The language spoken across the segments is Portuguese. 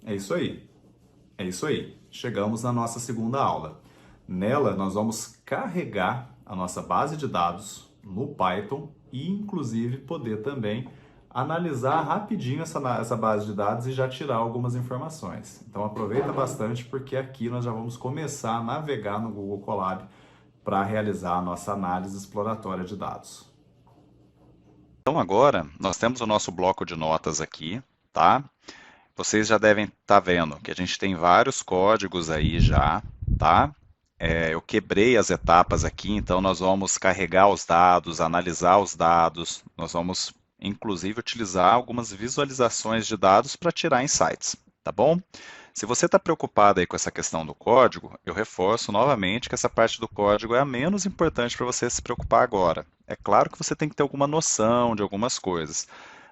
É isso aí. É isso aí. Chegamos na nossa segunda aula. Nela, nós vamos carregar a nossa base de dados no Python e, inclusive, poder também analisar rapidinho essa base de dados e já tirar algumas informações. Então, aproveita bastante porque aqui nós já vamos começar a navegar no Google Colab para realizar a nossa análise exploratória de dados. Então agora nós temos o nosso bloco de notas aqui, tá? Vocês já devem estar vendo que a gente tem vários códigos aí já, tá? Eu quebrei as etapas aqui, então nós vamos carregar os dados, analisar os dados, nós vamos inclusive utilizar algumas visualizações de dados para tirar insights, tá bom? Se você está preocupado aí com essa questão do código, eu reforço novamente que essa parte do código é a menos importante para você se preocupar agora. É claro que você tem que ter alguma noção de algumas coisas,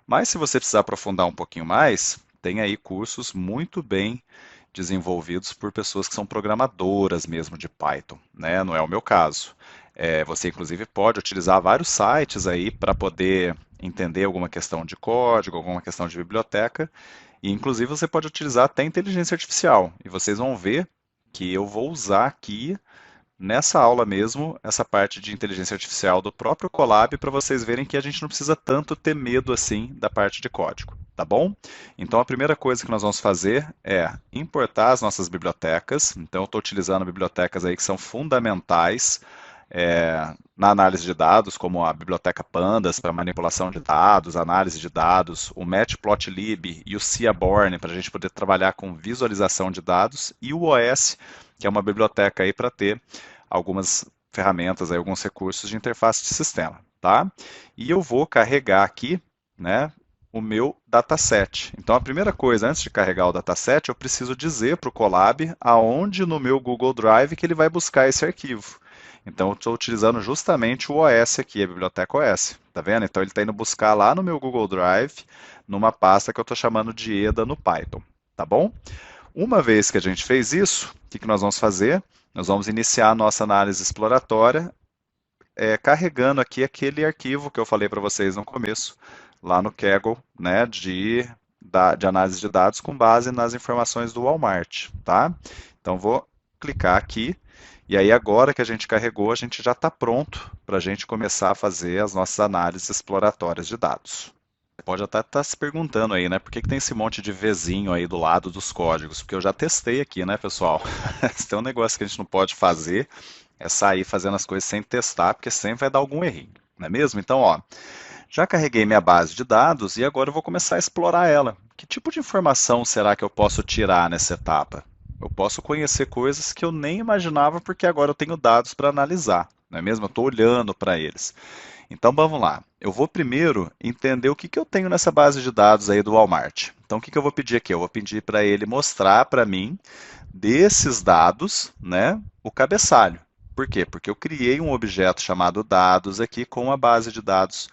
mas se você precisar aprofundar um pouquinho mais, tem aí cursos muito bem desenvolvidos por pessoas que são programadoras mesmo de Python, né? Não é o meu caso. Você inclusive pode utilizar vários sites aí para poder entender alguma questão de código, alguma questão de biblioteca, e inclusive você pode utilizar até inteligência artificial. E vocês vão ver que eu vou usar aqui nessa aula mesmo essa parte de inteligência artificial do próprio Colab para vocês verem que a gente não precisa tanto ter medo assim da parte de código, tá bom? Então a primeira coisa que nós vamos fazer é importar as nossas bibliotecas. Então eu estou utilizando bibliotecas aí que são fundamentais na análise de dados, como a biblioteca Pandas para manipulação de dados, análise de dados, o Matplotlib e o Seaborn para a gente poder trabalhar com visualização de dados, e o OS, que é uma biblioteca aí para ter algumas ferramentas, aí, alguns recursos de interface de sistema, tá? E eu vou carregar aqui, né, o meu dataset. Então, a primeira coisa, antes de carregar o dataset, eu preciso dizer para o Colab aonde no meu Google Drive que ele vai buscar esse arquivo. Então, eu estou utilizando justamente o OS aqui, a biblioteca OS. Tá vendo? Então, ele está indo buscar lá no meu Google Drive, numa pasta que eu estou chamando de EDA no Python. Tá bom? Uma vez que a gente fez isso, o que que nós vamos fazer? Nós vamos iniciar a nossa análise exploratória, carregando aqui aquele arquivo que eu falei para vocês no começo, lá no Kaggle, né, de análise de dados com base nas informações do Walmart, tá? Então vou clicar aqui, e aí agora que a gente carregou, a gente já está pronto para a gente começar a fazer as nossas análises exploratórias de dados. Você pode até estar se perguntando aí, né, por que que tem esse monte de Vzinho aí do lado dos códigos? Porque eu já testei aqui, né, pessoal? Se tem um negócio que a gente não pode fazer, é sair fazendo as coisas sem testar, porque sempre vai dar algum errinho, não é mesmo? Então, ó, já carreguei minha base de dados e agora eu vou começar a explorar ela. Que tipo de informação será que eu posso tirar nessa etapa? Eu posso conhecer coisas que eu nem imaginava porque agora eu tenho dados para analisar, não é mesmo? Eu estou olhando para eles. Então vamos lá. Eu vou primeiro entender o que que eu tenho nessa base de dados aí do Walmart. Então o que que eu vou pedir aqui? Eu vou pedir para ele mostrar para mim desses dados, né, o cabeçalho. Por quê? Porque eu criei um objeto chamado dados aqui com a base de dados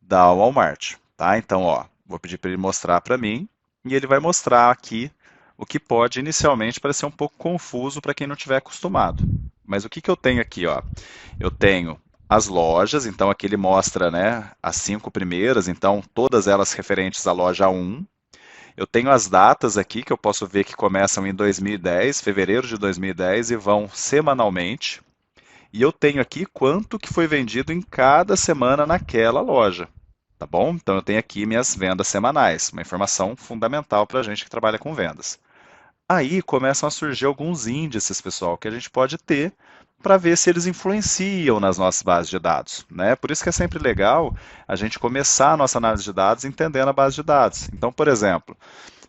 da Walmart, tá? Então, ó, vou pedir para ele mostrar para mim e ele vai mostrar aqui o que pode inicialmente parecer um pouco confuso para quem não tiver acostumado. Mas o que que eu tenho aqui, ó? Eu tenho as lojas, então aqui ele mostra, né, as 5 primeiras, então todas elas referentes à loja 1. Eu tenho as datas aqui que eu posso ver que começam em 2010, fevereiro de 2010 e vão semanalmente. E eu tenho aqui quanto que foi vendido em cada semana naquela loja. Tá bom? Então eu tenho aqui minhas vendas semanais, uma informação fundamental para a gente que trabalha com vendas. Aí começam a surgir alguns índices, pessoal, que a gente pode ter para ver se eles influenciam nas nossas bases de dados, né? Por isso que é sempre legal a gente começar a nossa análise de dados entendendo a base de dados. Então, por exemplo,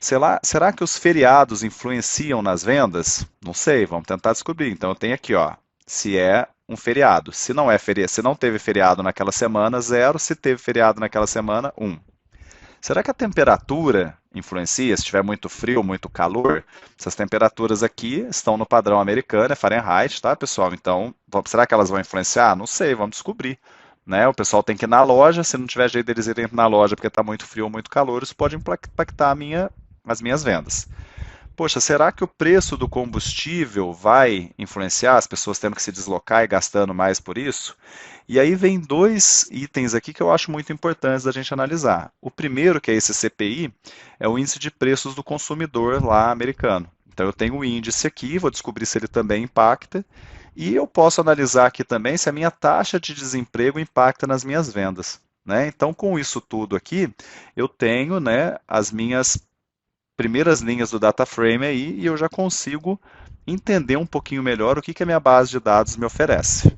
será que os feriados influenciam nas vendas? Não sei, vamos tentar descobrir. Então eu tenho aqui, ó, se é um feriado. Se não é feriado, se não teve feriado naquela semana, zero. Se teve feriado naquela semana, um. Será que a temperatura influencia? Se tiver muito frio, muito calor, essas temperaturas aqui estão no padrão americano, é Fahrenheit, tá, pessoal? Então, será que elas vão influenciar? Não sei, vamos descobrir. Né? O pessoal tem que ir na loja, se não tiver jeito deles irem na loja porque está muito frio ou muito calor, isso pode impactar as minhas vendas. poxa, será que o preço do combustível vai influenciar as pessoas tendo que se deslocar e gastando mais por isso? E aí vem dois itens aqui que eu acho muito importantes da gente analisar. O primeiro, que é esse CPI, é o índice de preços do consumidor lá americano. Então eu tenho o índice aqui, vou descobrir se ele também impacta, e eu posso analisar aqui também se a minha taxa de desemprego impacta nas minhas vendas. Né? Então, com isso tudo aqui, eu tenho, né, as minhas primeiras linhas do data frame aí e eu já consigo entender um pouquinho melhor o que que a minha base de dados me oferece.